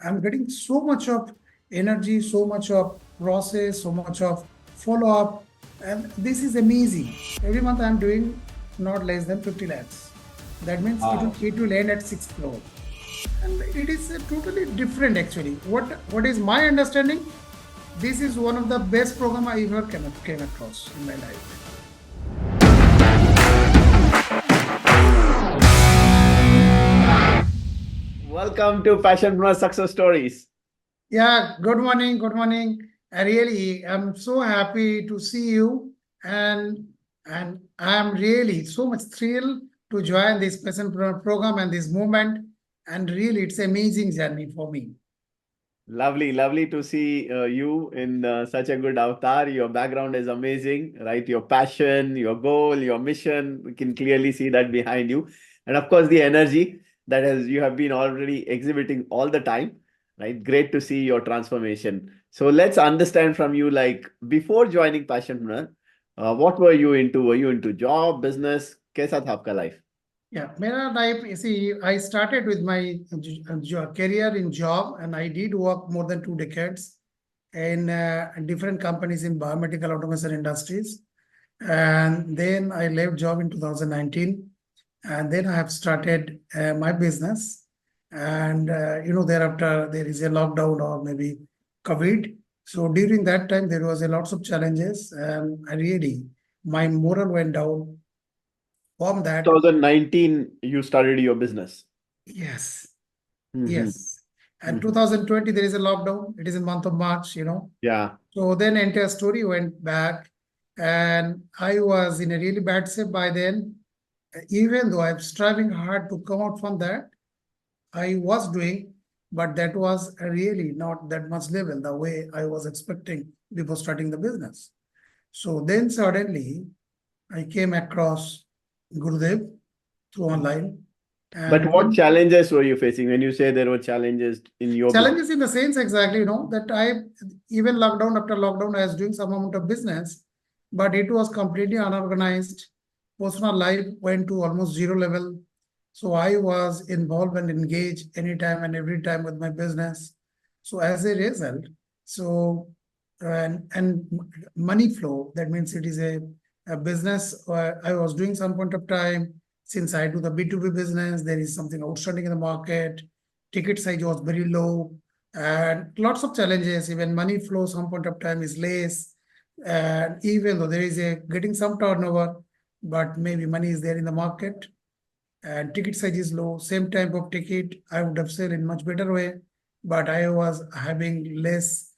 I'm getting so much of energy, so much of process, so much of follow up. And this is amazing. Every month I'm doing not less than 50 lakhs. That means Wow. it will end at 6 crore. And it is totally different actually. What is my understanding? This is one of the best program I ever came across in my life. Welcome to Passionpreneur Success Stories. Yeah, good morning, good morning. I really am so happy to see you, and I'm really so much thrilled to join this program and this movement. And really, it's an amazing journey for me. Lovely, lovely to see you in such a good avatar. Your background is amazing, right? Your passion, your goal, your mission, we can clearly see that behind you. And of course, the energy that has you have been already exhibiting all the time, right? Great to see your transformation. So let's understand from you, like before joining Passionpreneur, what were you into? Were you into job, business? कैसा था आपका life? Yeah, मेरा life, you see, I started with my career in job, and I did work more than 2 decades in different companies in biomedical automation industries. And then I left job in 2019, and then I have started my business. And thereafter there is a lockdown or maybe COVID. So during that time there was a lots of challenges, and I really my moral went down from that. 2019, you started your business. Yes, Hmm. yes. And 2020 there is a lockdown. It is in month of March. Yeah. So then entire story went back, and I was in a really bad shape by then. Even though I'm striving hard to come out from that, I was doing, but that was really not that much level the way I was expecting before starting the business. So then suddenly I came across Gurudev through online. But And what then challenges were you facing when you say there were challenges in your business? challenges in the sense exactly, that I even lockdown after lockdown, I was doing some amount of business, but it was completely unorganized. Personal life went to almost zero level. So I was involved and engaged anytime and every time with my business. So as a result, so and money flow, that means it is a business I was doing some point of time. Since I do the B2B business, there is something outstanding in the market. Ticket size was very low, and lots of challenges. Even money flow some point of time is less, and even though there is a getting some turnover, but maybe money is there in the market and ticket size is low. Same type of ticket I would have sold in much better way, but I was having less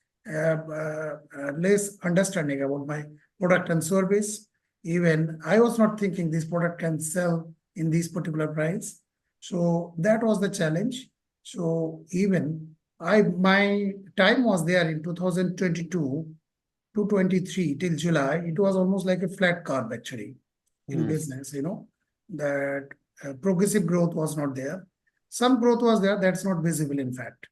understanding about my product and service. Even I was not thinking this product can sell in this particular price. So that was the challenge. So even my time was there in 2022 to 23 till July. It was almost like a flat curve actually in Hmm. business, that progressive growth was not there. Some growth was there, that's not visible in fact.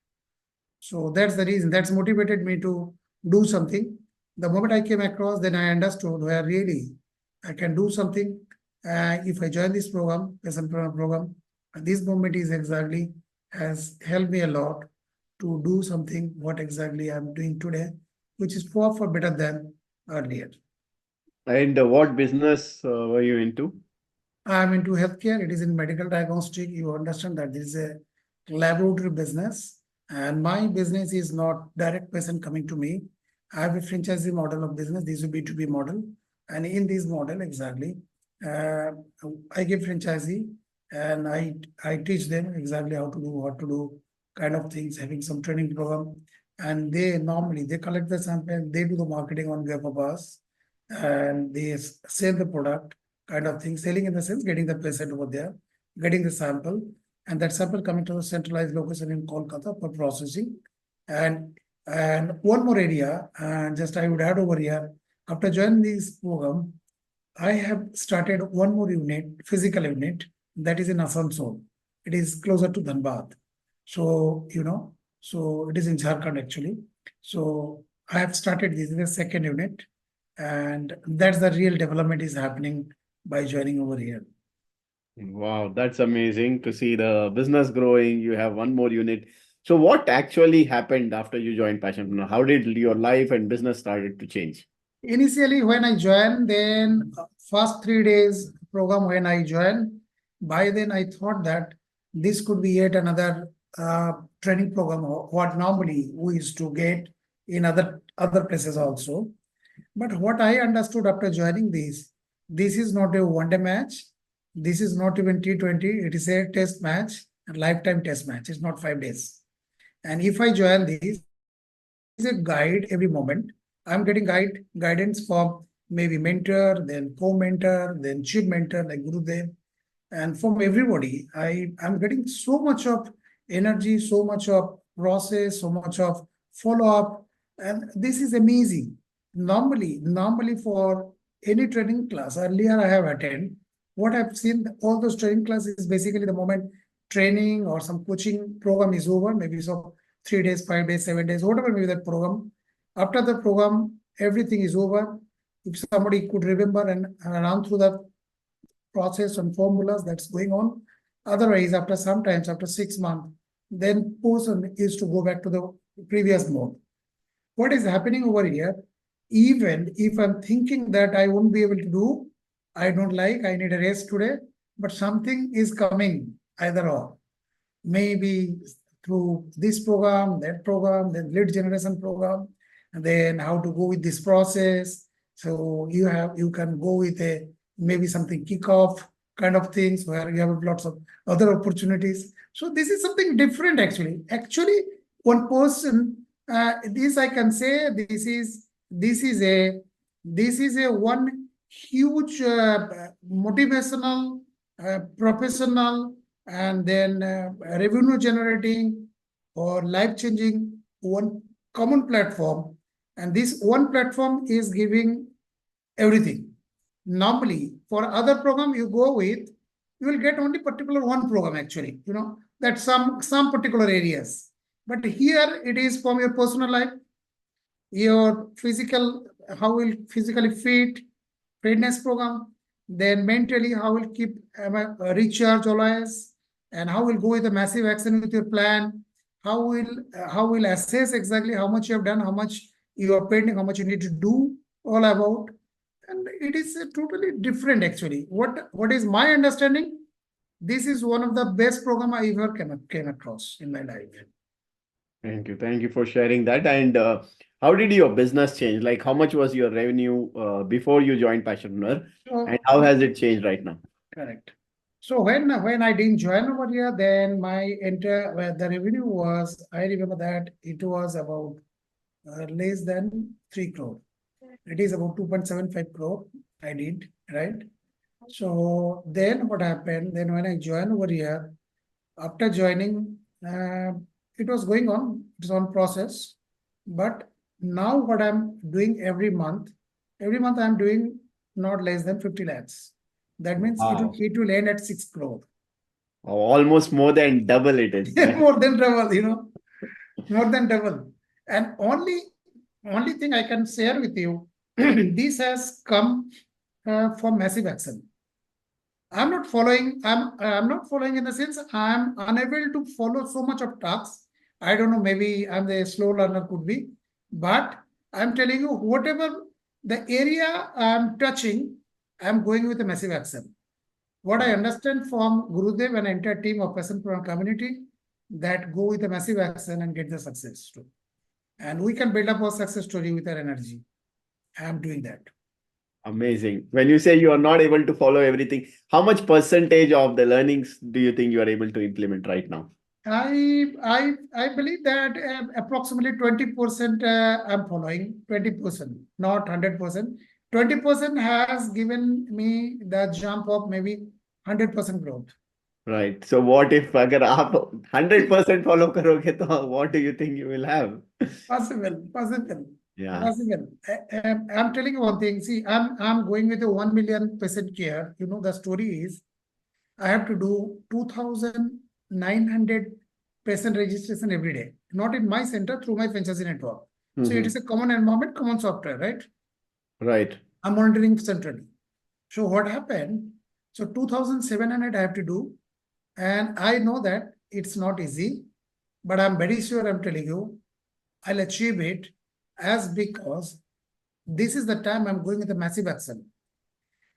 So that's the reason, that's motivated me to do something. The moment I came across, then I understood where really I can do something. If I join this program, Passionpreneur program, this moment is exactly has helped me a lot to do something what exactly I'm doing today, which is far better than earlier. And what business were you into? I'm into healthcare. It is in medical diagnostic. You understand that this is a laboratory business, and my business is not direct patient coming to me. I have a franchisee model of business. This is a B2B model, and in this model exactly, uh, I give franchisee, and I teach them exactly how to do what to do, kind of things, having some training program, and they collect the sample, they do the marketing on behalf of us, and they sell the product, kind of thing. Selling in the sense getting the patient over there, getting the sample, and that sample coming to the centralized location in Kolkata for processing. And one more area, and just I would add over here, after joining this program, I have started one more unit, physical unit, that is in Asansol. It is closer to Dhanbad. So it is in Jharkhand actually. So I have started this is the second unit, and that's the real development is happening by joining over here. Wow, that's amazing to see the business growing. You have one more unit. So what actually happened after you joined Passionpreneur? How did your life and business started to change? Initially, when I joined, then first 3 days program when I joined, by then I thought that this could be yet another training program, what normally we used to get in other places also. But what I understood after joining this is not a one-day match. This is not even T20. It is a test match, a lifetime test match. It's not 5 days. And if I join this, is a guide every moment. I'm getting guidance from maybe mentor, then co-mentor, then chief mentor like Gurudev, and from everybody. I'm getting so much of energy, so much of process, so much of follow-up, and this is amazing. Normally for any training class, earlier I have attended, what I've seen, all those training classes basically the moment training or some coaching program is over, maybe so 3 days, 5 days, 7 days, whatever maybe that program. After the program, everything is over. If somebody could remember and run through the process and formulas that's going on. Otherwise, after sometimes after 6 months, then person is to go back to the previous mode. What is happening over here? Even if I'm thinking that I won't be able to do, I don't like, I need a rest today, but something is coming either or. Maybe through this program, that program, then lead generation program, and then how to go with this process. So you can go with a maybe something kickoff kind of things where you have lots of other opportunities. So this is something different actually. Actually, one person, this I can say this is a one huge motivational, professional, and then revenue generating or life changing one common platform. And this one platform is giving everything. Normally, for other program you go with, you will get only particular one program actually, that some particular areas. But here it is from your personal life, your physical, how will physically fit, fitness program, then mentally how will keep recharge always, and how will go with a massive action with your plan, how will assess exactly how much you have done, how much you are pending, how much you need to do, all about. And it is totally different actually. What is my understanding? This is one of the best program I ever came across in my life. Thank you. Thank you for sharing that. And how did your business change? Like, how much was your revenue before you joined Passionpreneur? And how has it changed right now? Correct. So when I didn't join over here, then my entire the revenue was, I remember that it was about less than 3 crore. It is about 2.75 crore I did, right? So then what happened? Then when I joined over here, after joining, it was going on, it's on process. But now what I'm doing every month I'm doing not less than 50 lakhs. That means Wow. it will end at 6 crore. Almost more than double it is. More than double, more than double. And only thing I can share with you, this has come from massive action. I'm not following in the sense I'm unable to follow so much of tasks. I don't know, maybe I'm the slow learner could be, but I'm telling you, whatever the area I'm touching, I'm going with a massive action. What I understand from Gurudev and entire team of Passionpreneur community, that go with a massive action and get the success too. And we can build up our success story with our energy. I'm doing that. Amazing. When you say you are not able to follow everything, how much percentage of the learnings do you think you are able to implement right now? I believe that approximately 20% I'm following, 20%, not 100%. 20% has given me the jump of maybe 100% growth. Right. So what if अगर आप 100% follow करोगे तो what do you think you will have? Possible. Yeah. Possible. I'm telling you one thing. See, I'm going with a 1 million patient care. The story is I have to do 2,900 patient registration every day. Not in my center, through my franchisee network. So it is a common environment, common software, right? Right. I'm monitoring centrally. So what happened? So 2,700 I have to do. And I know that it's not easy. but I'm very sure I'm telling you, I'll achieve it as because this is the time I'm going with a massive action.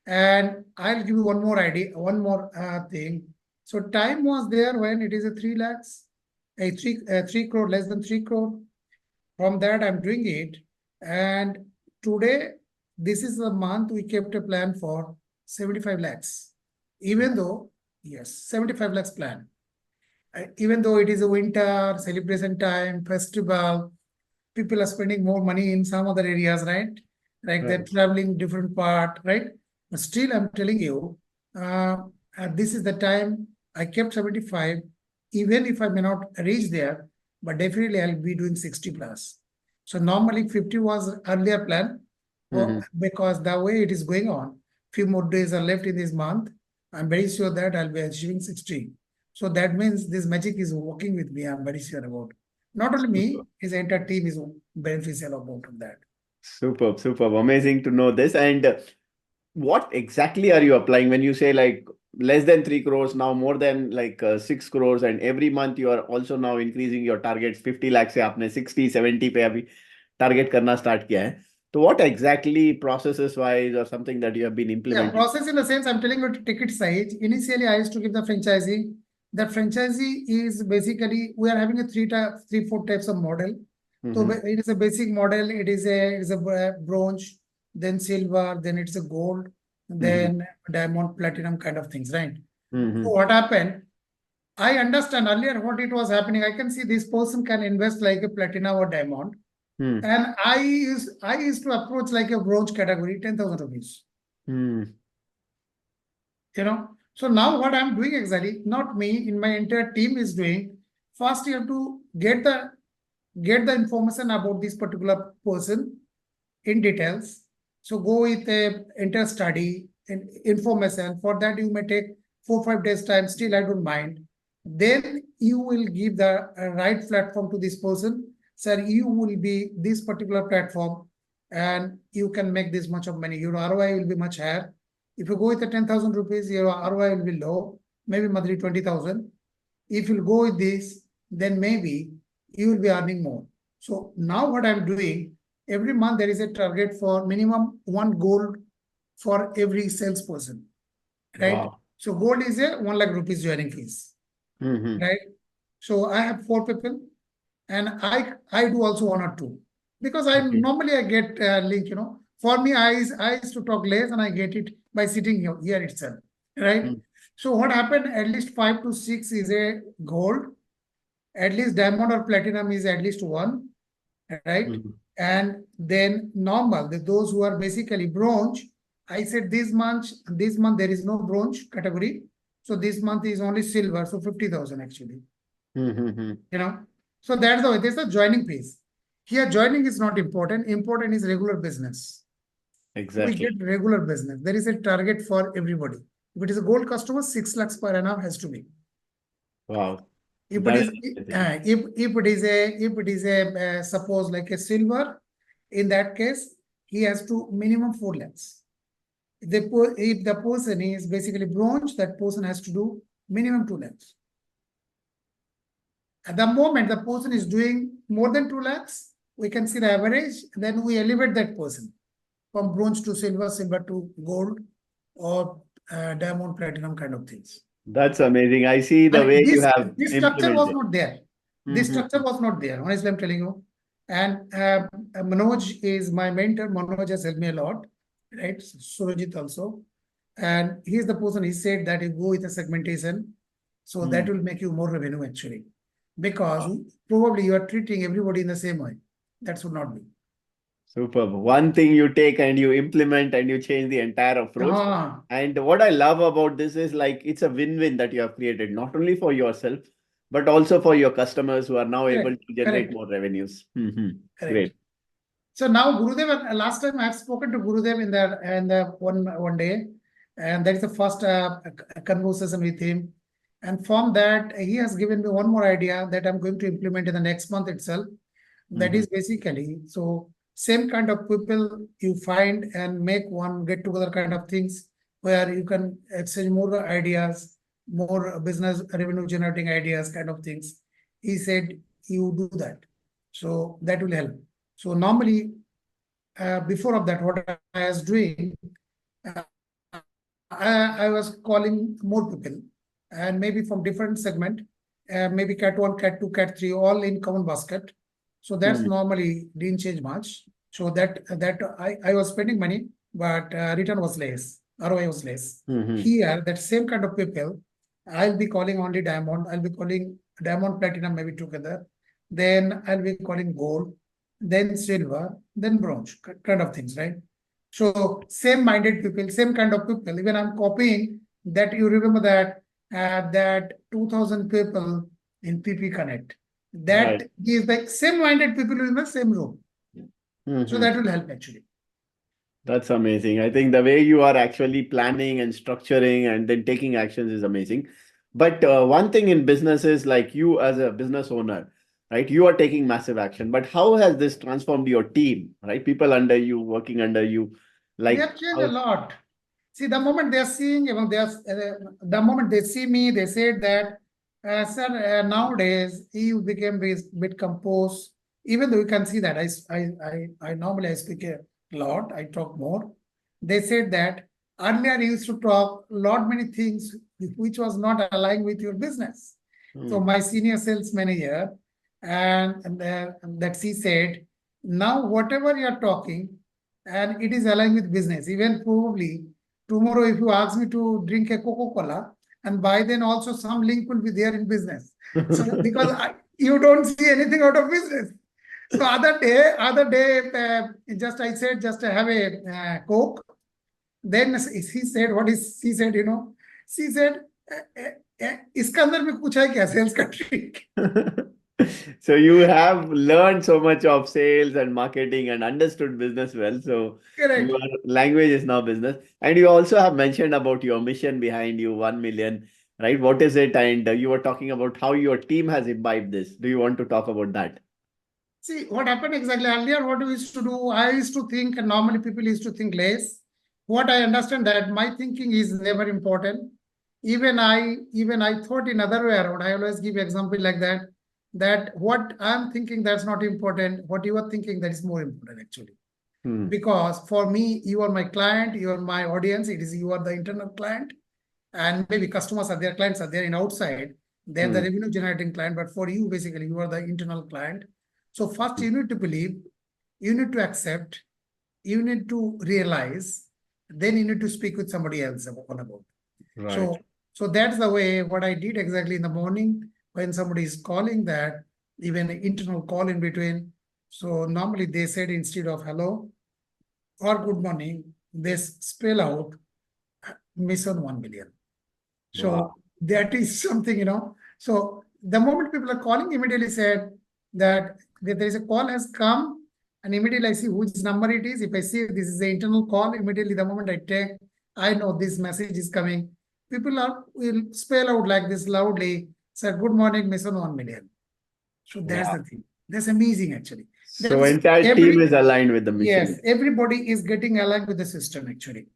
And I'll give you one more idea, one more thing. So time was there when it is a 3 lakhs, a 3 crore, less than 3 crore. From that, I'm doing it. And today, this is the month we kept a plan for 75 lakhs. Even though, yes, 75 lakhs plan. Even though it is a winter, celebration time, festival, people are spending more money in some other areas, right? Like they're Right. traveling different part, right? But still, I'm telling you, this is the time I kept 75. Even if I may not reach there, but definitely I'll be doing 60 plus. So normally 50 was earlier plan, because the way it is going on, few more days are left in this month. I'm very sure that I'll be achieving 60. So that means this magic is working with me. I'm very sure about. Not only me, his entire team is beneficial about that. Superb, superb. Amazing to know this. And what exactly are you applying when you say like less than 3 crores, now more than like 6 crores, and every month you are also now increasing your targets? 50 lakh से आपने 60, 70 पे अभी target करना start किया है. So what exactly processes wise or something that you have been Yeah, implementing? process in the sense I'm telling you ticket size. Initially, I used to give the franchisee. That franchisee is basically we are having a four types of model. So it is a basic model. It is a bronze, then silver, then it's a gold, then diamond, platinum kind of things, right? So what happened? I understand earlier what it was happening. I can see this person can invest like a platinum or diamond, and I used to approach like a bronze category, 10,000 rupees. You know, so now what I'm doing exactly, not me, in my entire team is doing. First, you have to get the information about this particular person in details. So go with a entire study and information. For that, you may take 4-5 days time. Still, I don't mind. Then you will give the right platform to this person. Sir, you will be this particular platform, and you can make this much of money. Your ROI will be much higher. If you go with the 10,000 rupees, your ROI will be low, maybe monthly 20,000. If you go with this, then maybe you will be earning more. So now what I'm doing, every month there is a target for minimum 1 gold for every salesperson, right? Wow. So gold is a 1 lakh rupees joining fees, right? So I have 4 people, and I do also 1 or 2, because I normally I get link, For me, I used to talk less, and I get it by sitting here itself, right? So what happened? At least 5 to 6 is a gold. At least diamond or platinum is at least 1, right? And then normal, those who are basically bronze, I said this month there is no bronze category. So this month is only silver, so 50,000 actually. So that's the way. There's the joining piece. Here, joining is not important. Important is regular business. Exactly. We get regular business. There is a target for everybody. If it is a gold customer, 6 lakhs per annum has to be. Wow. If That it is is amazing. if it is a suppose like a silver, in that case he has to minimum 4 lakhs. If the person is basically bronze, that person has to do minimum 2 lakhs. At the moment the person is doing more than 2 lakhs, we can see the average. Then we elevate that person from bronze to silver, silver to gold, or diamond, platinum kind of things. That's amazing. I see the And way you have this structure was implemented. not there. This structure was not there. Honestly, I'm telling you. And Manoj is my mentor. Manoj has helped me a lot, right? Surajit also. And he's the person, he said that you go with a segmentation. So that will make you more revenue actually. Because probably you are treating everybody in the same way. That should not be. Superb. One thing you take and you implement and you change the entire approach. And what I love about this is like it's a win-win that you have created, not only for yourself, but also for your customers who are now able to generate more revenues. Great. So now Gurudev, last time I have spoken to Gurudev in the one day, and that is the first conversation with him. And from that, he has given me one more idea that I'm going to implement in the next month itself. That is basically, so same kind of people you find and make one get together kind of things where you can exchange more ideas, more business revenue generating ideas kind of things. he said, you do that. So that will help. So normally, before of that, what I was doing, uh, I was calling more people, and maybe from different segment, maybe cat 1, cat 2, cat 3, all in common basket. So that's Hmm. normally didn't change much. So that I was spending money, but return was less, ROI was less. Hmm. Here, that same kind of people, I'll be calling only diamond, I'll be calling diamond, platinum maybe together. Then I'll be calling gold, then silver, then bronze, kind of things, right? So same minded people, same kind of people. Even I'm copying that. You remember that that 2000 people in PP Connect. Right. That is the same minded people in the same room. So Hmm. that will help actually. That's amazing. I think the way you are actually planning and structuring and then taking actions is amazing. But one thing in business is like you as a business owner, right? You are taking massive action. But how has this transformed your team, right? People under you, working under you, They like have changed a how? lot. See, the moment they are seeing, even they are, the moment they see me, they said that, sir, nowadays you became bit composed. Even though you can see that I normally I speak a lot, I talk more. They said that earlier you used to talk lot many things which was not aligned with your business. So Hmm. my senior sales manager and that she said, now whatever you are talking, and it is aligned with business. Even probably tomorrow, if you ask me to drink a Coca-Cola, and by then also some link will be there in business. So because you don't see anything out of business. So other day, just I said, just have a Coke. Then he said, what is he said? She said, इसके अंदर में कुछ है क्या sales का trick? So you have learned so much of sales and marketing and understood business well. So Correct. your language is now business. And you also have mentioned about your mission behind you, 1 million, right? What is it? And you were talking about how your team has imbibed this. Do you want to talk about that? See, what happened exactly earlier, what we used to do, I used to think, and normally people used to think less. What I understand that my thinking is never important. Even I thought in other way around. I always give example like that, that what I'm thinking that's not important, what you are thinking that is more important actually. Hmm. Because for me, you are my client, you are my audience, it is you are the internal client, and maybe customers are their clients are there in outside, they're the Hmm. revenue generating client, but for you, basically, you are the internal client. So first you need to believe, you need to accept, you need to realize, then you need to speak with somebody else about. Right. So that's the way what I did exactly in the morning when somebody is calling that, even an internal call in between. So normally they said instead of hello or good morning, they spell out mission 1 million. Wow. So that is something. So the moment people are calling, immediately said that there is a call has come, and immediately I see which number it is. If I see this is the internal call, immediately the moment I take, I know this message is coming. People will spell out like this loudly, say, good morning, mission 1 million. So that's Wow. the thing. That's amazing actually. That So is entire team is aligned with the yes, mission. everybody is getting aligned with the system actually.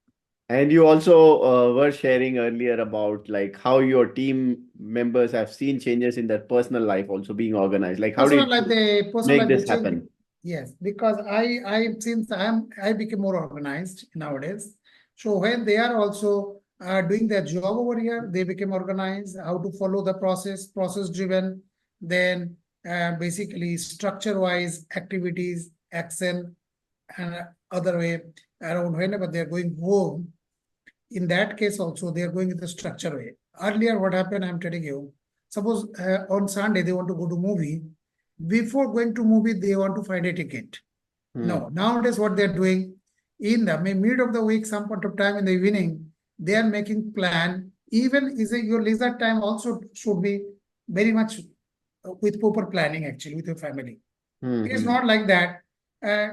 And you also were sharing earlier about like how your team members have seen changes in their personal life also being organized. Like how did you Personal make life, they this change. happen? Yes, because since I became more organized nowadays. So when they are also doing their job over here, they became organized, how to follow the process driven, then basically structure wise activities, action, and other way around whenever they're going home. In that case also, they are going in the structure way. Earlier, what happened, I'm telling you, suppose on Sunday they want to go to movie. Before going to movie, they want to find a ticket. Hmm. No, nowadays what they're doing, in the mid of the week, some point of time in the evening, they are making plan. Even your leisure time also should be very much with proper planning actually with your family. Hmm. It is Hmm. not like that.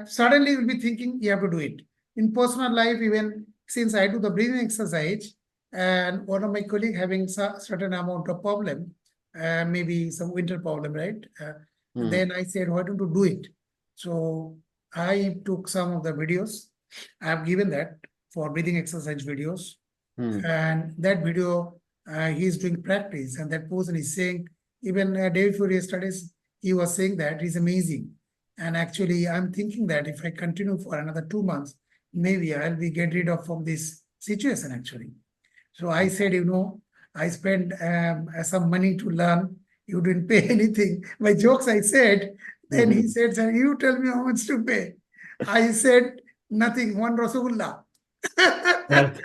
Suddenly you'll be thinking you have to do it. In personal life, even since I do the breathing exercise, and one of my colleague having certain amount of problem, maybe some winter problem, right? Hmm. Then I said, why don't you do it? So I took some of the videos. I have given that for breathing exercise videos, Hmm. and that video, he is doing practice, and that person is saying, Even day before yesterday's, he was saying that is amazing. And actually, I'm thinking that if I continue for another 2 months, maybe I'll be get rid of from this situation actually. So I said, I spent some money to learn. You didn't pay anything. My jokes, I said. Then he said, sir, you tell me how much to pay. I said, nothing, one Rasagulla. That's,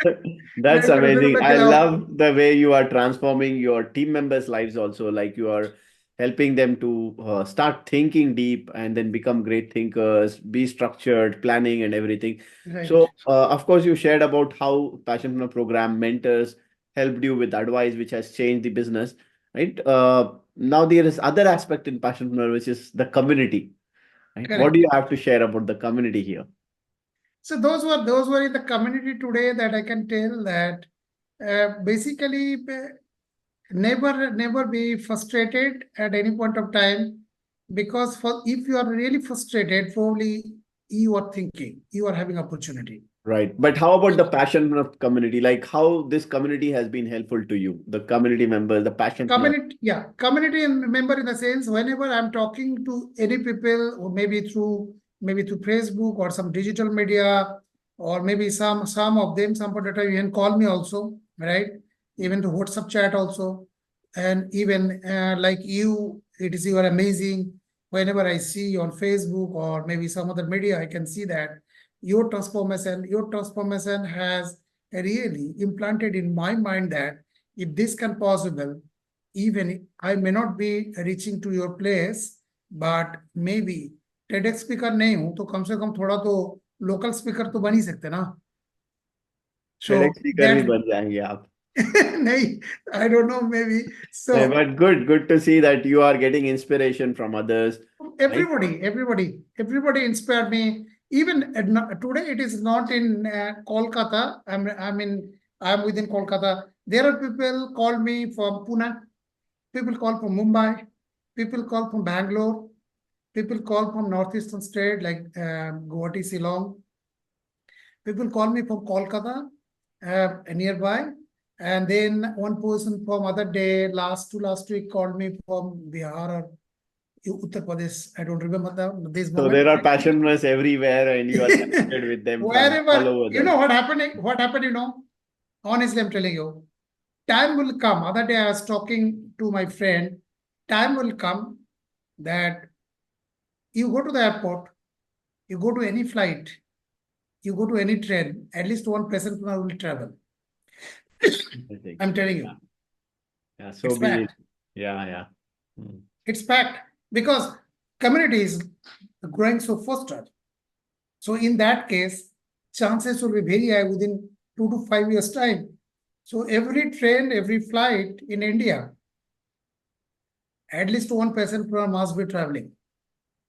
that's Main ko amazing. Rasagulla I khilao. love the way you are transforming your team members' lives also. Like you are helping them to start thinking deep and then become great thinkers, be structured, planning and everything. Right. So, of course, you shared about how Passionpreneur program mentors helped you with advice, which has changed the business, right? Now there is other aspect in Passionpreneur, which is the community, right? What do Correct. you have to share about the community here? So those were in the community today that I can tell that basically never be frustrated at any point of time, because for if you are really frustrated, probably you are thinking you are having opportunity. Right. But how about the passion of community? Like how this community has been helpful to you, the community members, the passionpreneur. Community and member in the sense, whenever I'm talking to any people, or maybe through Facebook or some digital media, or maybe some of them, some point of time even call me also, right? Even to WhatsApp chat also. And even like you, you are amazing. Whenever I see you on Facebook or maybe some other media, I can see that your transformation has really implanted in my mind that if this can possible, even I may not be reaching to your place, but maybe TEDx speaker नहीं हूं तो कम से कम थोड़ा तो local speaker तो बन ही सकते ना. So TEDx speaker भी that बन जाएंगे आप. नहीं, I don't know, maybe. Yeah, So but good to see that you are getting inspiration from others, right? everybody inspired me. Even today, it is not in Kolkata. I'm within Kolkata. There are people call me from Pune. People call from Mumbai. People call from Bangalore. People call from northeastern state like Guwahati, Shillong. People call me from Kolkata, nearby. And then one person from other day, last week, called me from Bihar or Uttar Pradesh. I don't remember this So moment. there are passionpreneurs everywhere and you are connected with them from all Wherever, over you the. know what happened? What happened, honestly, I'm telling you, time will come. Other day I was talking to my friend. Time will come that you go to the airport, you go to any flight, you go to any train, at least one person will travel. I think. I'm telling Yeah, you, yeah, so it's be it. fact. Yeah, yeah. Hmm. It's fact because community is growing so faster. So in that case, chances will be very high within 2 to 5 years time. So every train, every flight in India, at least one person per must be traveling.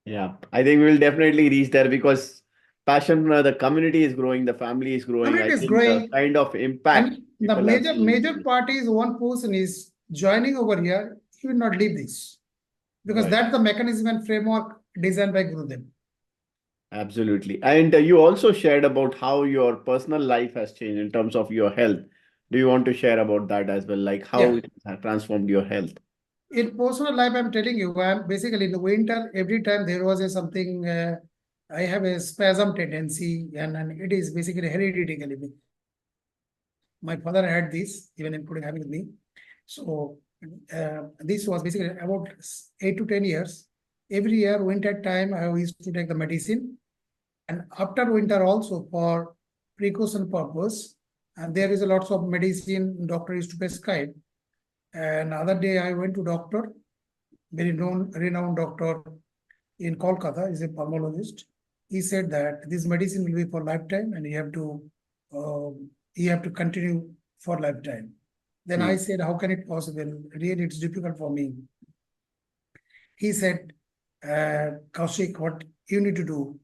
Yeah, I think we will definitely reach there because the community is growing, the family is growing. I Community is think the growing, kind of impact and the people have seen. major part is one person is joining over here. He will not leave this because Right. that's the mechanism and framework designed by Gurudev. Absolutely. And you also shared about how your personal life has changed in terms of your health. Do you want to share about that as well? Like how Yeah. it has transformed your health? In personal life, I'm telling you, I'm basically in the winter, every time there was a something, I have a spasm tendency, and it is basically hereditary. My father had this, even including having with me. So this was basically about 8 to 10 years. Every year, winter time, I used to take the medicine. And after winter also for precaution purpose, and there is a lots of medicine doctor used to prescribe. And other day I went to doctor, very renowned doctor in Kolkata, is a pulmonologist. He said that this medicine will be for lifetime, and you have to continue for lifetime. Then I said, how can it possible? Really, it's difficult for me. He said, Kaushik, what you need to do?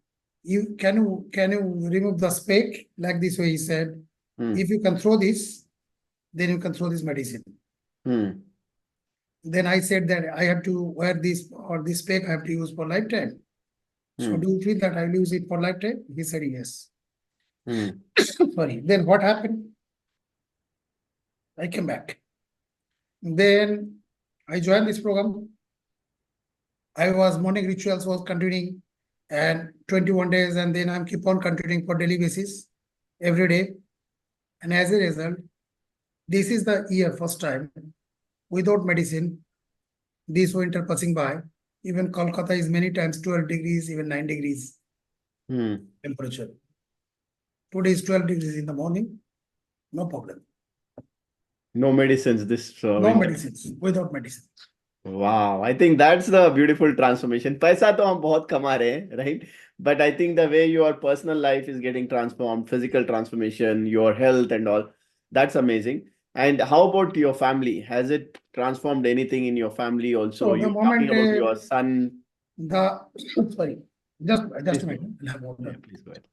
Can you remove the speck like this way? He said, if you can throw this, then you can throw this medicine. Then I said that I have to wear this, or this speck I have to use for lifetime. So do you feel that I will use it for lifetime? He said yes. Sorry. Then what happened? I came back. Then I joined this program. I was morning rituals was continuing and 21 days, and then I'm keep on continuing for daily basis every day. And as a result, this is the year first time without medicine, this winter passing by. Even Kolkata is many times 12 degrees, even 9 degrees temperature. Today is 12 degrees in the morning, no problem. No medicines this No winter. medicines, without medicine. Wow, I think that's the beautiful transformation. पैसा तो हम बहुत कमा रहे हैं, right? But I think the way your personal life is getting transformed, physical transformation, your health and all, that's amazing. And how about your family? Has it transformed anything in your family also? So the You're talking moment about your son. sorry, just Please a go. minute. I'll have water. Yeah, please go ahead.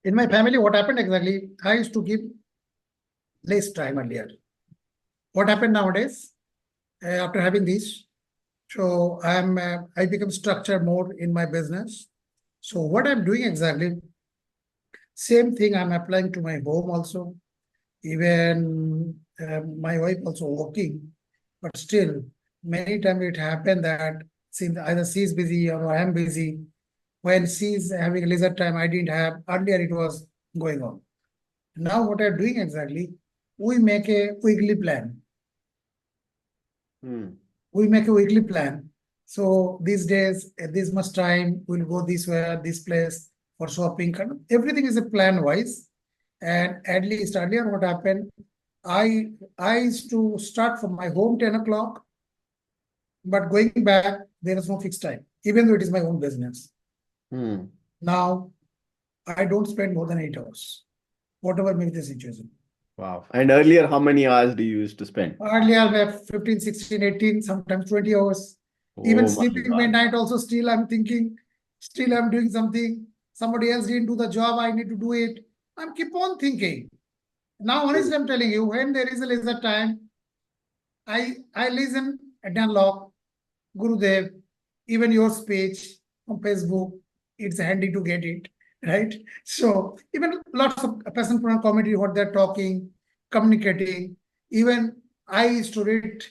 In my family, what happened exactly? I used to give less time earlier. What happened nowadays? After having this, so I become structured more in my business. So what I'm doing exactly, same thing I'm applying to my home also. Even my wife also working, but still many times it happened that since either she's busy or I am busy, when she's having leisure time, I didn't have. Earlier it was going on. Now what I'm doing exactly, we make a weekly plan. We make a weekly plan. So these days, at this much time, we'll go this way, this place for shopping. Everything is a plan wise. And at least earlier, what happened, I used to start from my home 10 o'clock, but going back, there is no fixed time, even though it is my own business. Now, I don't spend more than 8 hours, whatever may be the situation. Wow. And earlier, how many hours do you used to spend? Earlier, I have 15, 16, 18, sometimes 20 hours. Even Oh my sleeping God. midnight also, still I'm thinking, still I'm doing something. Somebody else didn't do the job, I need to do it. I'm keep on thinking. Now, honestly, I'm telling you, when there is a leisure time, I listen at Dunlop, Gurudev, even your speech on Facebook, it's handy to get it, right? So even lots of Passionpreneur community, what they're talking, communicating. Even I used to read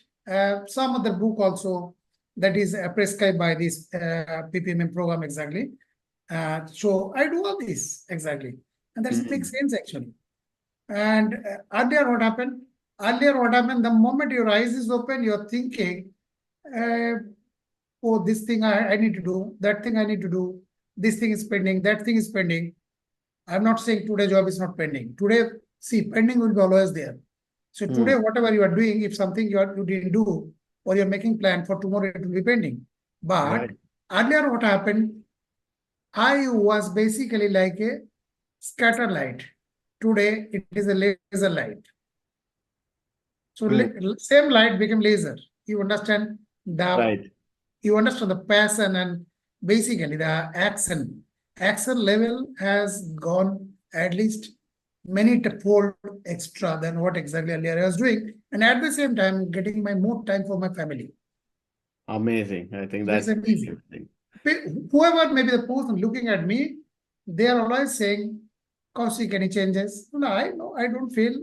some other book also that is prescribed by this PPMM program exactly. So I do all this exactly. And that makes sense actually. And earlier what happened? The moment your eyes is open, you're thinking, oh, this thing I need to do, that thing I need to do, this thing is pending, that thing is pending. I'm not saying today job is not pending. Today, see, pending will be always there. So today, whatever you are doing, if something you didn't do, or you're making plan for tomorrow, it will be pending. But earlier what happened, I was basically like a scatter light. Today, it is a laser light. So same light became laser. You understand you understand the passion and basically the action. Action level has gone at least many fold extra than what exactly earlier I was doing. And at the same time, getting my more time for my family. Amazing. I think that's amazing. Whoever may be the person looking at me, they are always saying, Koushik, any changes? No, I don't feel.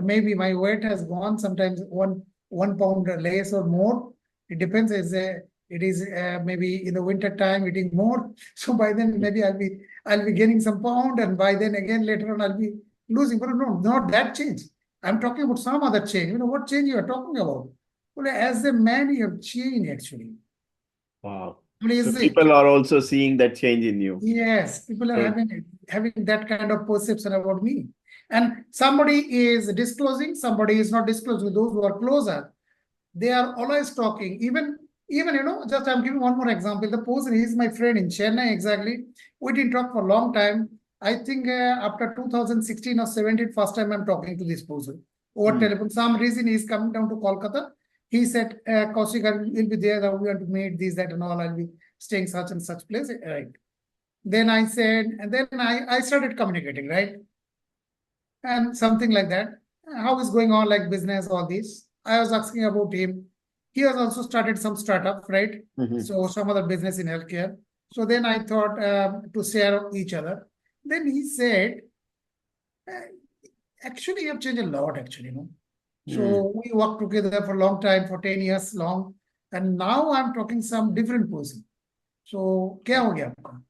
Maybe my weight has gone sometimes 1 pound less or more. It depends. It is maybe in the winter time eating more. So by then maybe I'll be gaining some pound, and by then again later on I'll be losing. But no, not that change. I'm talking about some other change. You know what change you are talking about? Well, as a man, you have changed actually. Wow. So people are also seeing that change in you. Yes, people are having that kind of perception about me. And somebody is disclosing, somebody is not disclosing. Those who are closer, they are always talking. Even just I'm giving one more example. The person is my friend in Chennai exactly. We didn't talk for a long time. I think after 2016 or 17, first time I'm talking to this person over telephone. Some reason he's coming down to Kolkata. He said, Koushik, will be there. We want to meet this, that, and all. I'll be staying such and such place. Right. Then I said, and then I started communicating, right? And something like that. How is going on, like business, all this? I was asking about him. He has also started some startup, right? So some other business in healthcare. So then I thought to share each other. Then he said, Actually, you have changed a lot, actually, Hmm. So we worked together for a long time, for 10 years long. And now I'm talking some different person. So क्या हो गया आपका?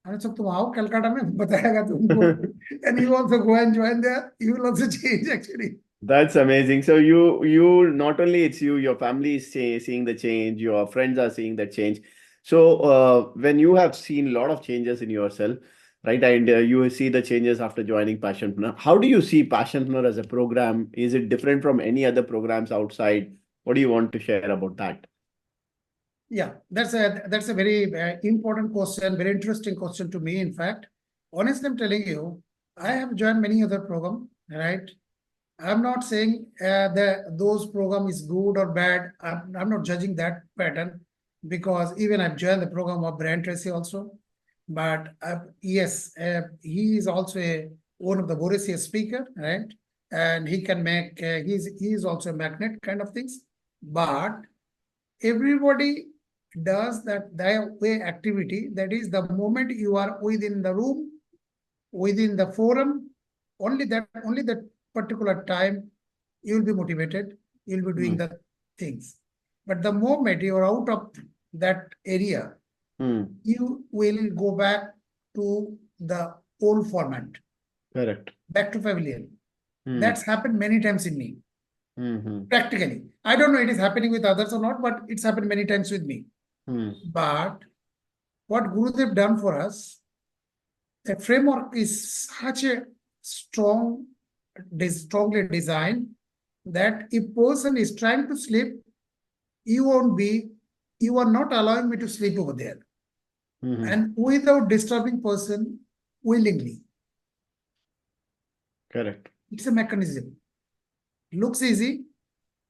अरे सब तुम आओ कलकत्ता में बताएगा तुमको. And you also go and join there. You will also change actually. That's amazing. So you not only it's you, your family is seeing the change, your friends are seeing the change. So when you have seen a lot of changes in yourself, right, and you see the changes after joining Passionpreneur, how do you see Passionpreneur as a program? Is it different from any other programs outside? What do you want to share about that? Yeah, that's a very important question, very interesting question to me. In fact, honestly, I'm telling you, I have joined many other program, right? I'm not saying that those program is good or bad. I'm not judging that pattern because even I've joined the program of Brand Tracy also. But yes, he is also one of the Borussia speaker, right? And he can make, he's also a magnet kind of things. But everybody does that their way activity. That is the moment you are within the room, within the forum, only that particular time you will be motivated, you'll be doing Hmm. the things. But the moment you are out of that area, you will go back to the old format, Correct. back to pavilion. Hmm. That's happened many times in me, Hmm. practically. I don't know it is happening with others or not, but it's happened many times with me. Hmm. But what Gurudev done for us, the framework is such a strongly designed that if person is trying to sleep, you are not allowing me to sleep over there. And without disturbing person willingly. Correct. It's a mechanism. Looks easy.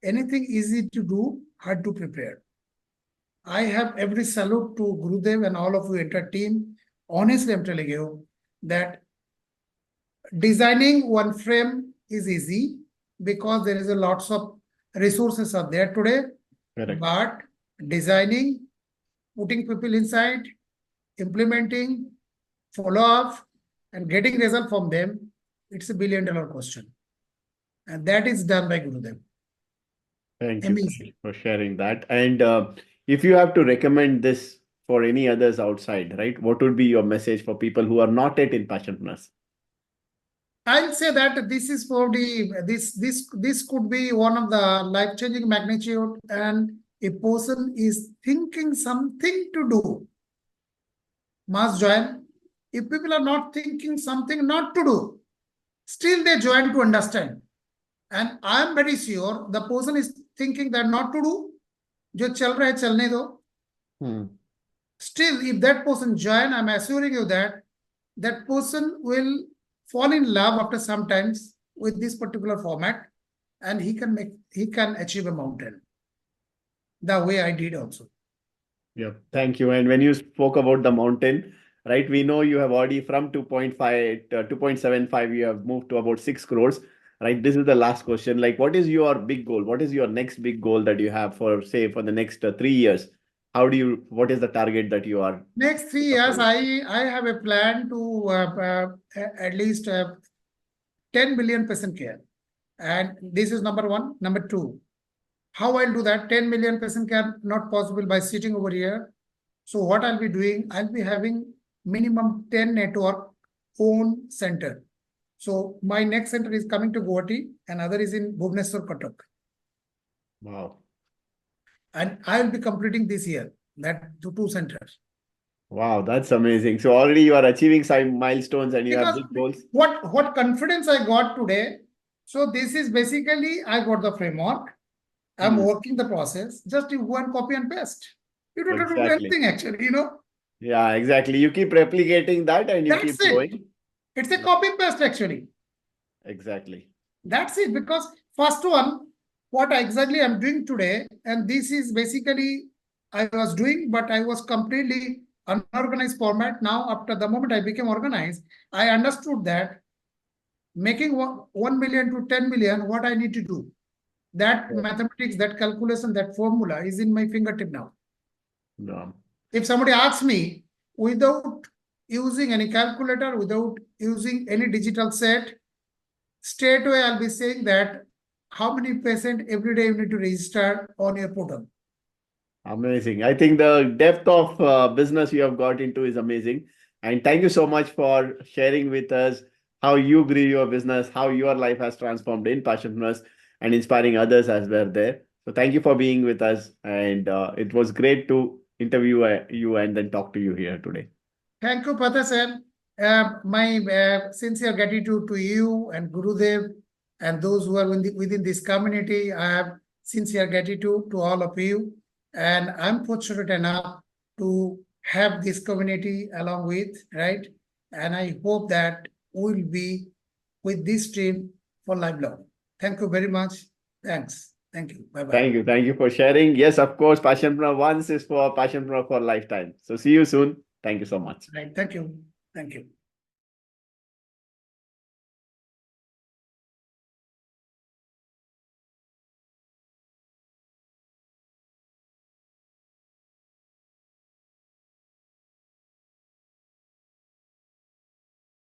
Anything easy to do, hard to prepare. I have every salute to Gurudev and all of you entire team. Honestly, I'm telling you that designing one frame is easy because there is a lots of resources are there today. Correct. But designing, putting people inside, implementing, follow up, and getting result from them, it's a $1 billion question. And that is done by Gurudev. Thank you Amazing. for sharing that. And if you have to recommend this for any others outside, right, what would be your message for people who are not yet in Passionpreneurs? I'll say that this is for this could be one of the life-changing magnitude, and a person is thinking something to do, must join. If people are not thinking something not to do, still they join to understand. And I am very sure the person is thinking that not to do, जो चल रहा है चलने दो. Still, if that person join, I'm assuring you that that person will fall in love after some times with this particular format, and he can achieve a mountain the way I did also. Yeah, thank you. And when you spoke about the mountain, right, we know you have already from 2.5, 2.75, you have moved to about 6 crores, right? This is the last question. Like, what is your big goal? What is your next big goal that you have for, say, for the next 3 years? What is the target that you are? Next 3 years, I have a plan to at least 10 million patient care. And this is number one. Number two, how I'll do that? 10 million patient care not possible by sitting over here. So what I'll be doing, I'll be having minimum 10 network own center. So my next center is coming to Guwahati, and other is in Bhubaneswar, Cuttack. Wow. And I'll be completing this year that to 2 centers. Wow, that's amazing. So already you are achieving some milestones and you have Because big goals. what confidence I got today. So this is basically I got the framework. I'm working the process. Just you go and copy and paste. You don't have to do Exactly. anything actually. Yeah, exactly. You keep replicating that and you That's keep it. going. It's a copy paste actually. Exactly. That's it. Because first one, what exactly I'm doing today, and this is basically I was doing, but I was completely unorganized format. Now, after the moment I became organized, I understood that making 1 million to 10 million, what I need to do. That mathematics, that calculation, that formula is in my fingertip now. No. If somebody asks me without using any calculator, without using any digital set, straight away I'll be saying that how many patient every day you need to register on your portal. Amazing. I think the depth of business you have got into is amazing. And thank you so much for sharing with us how you grew your business, how your life has transformed in Passionpreneurs and inspiring others as well there. So thank you for being with us. And it was great to interview you and then talk to you here today. Thank you, Pata sir. My sincere gratitude to you and Gurudev and those who are within this community. I have sincere gratitude to all of you. And I'm fortunate enough to have this community along with, right? And I hope that we'll be with this team for lifelong. Thank you very much. Thanks. Thank you. Bye-bye. Thank you. Thank you for sharing. Yes, of course, Passionpreneur once is for Passionpreneur for lifetime. So see you soon. Thank you so much. Right. Thank you. Thank you.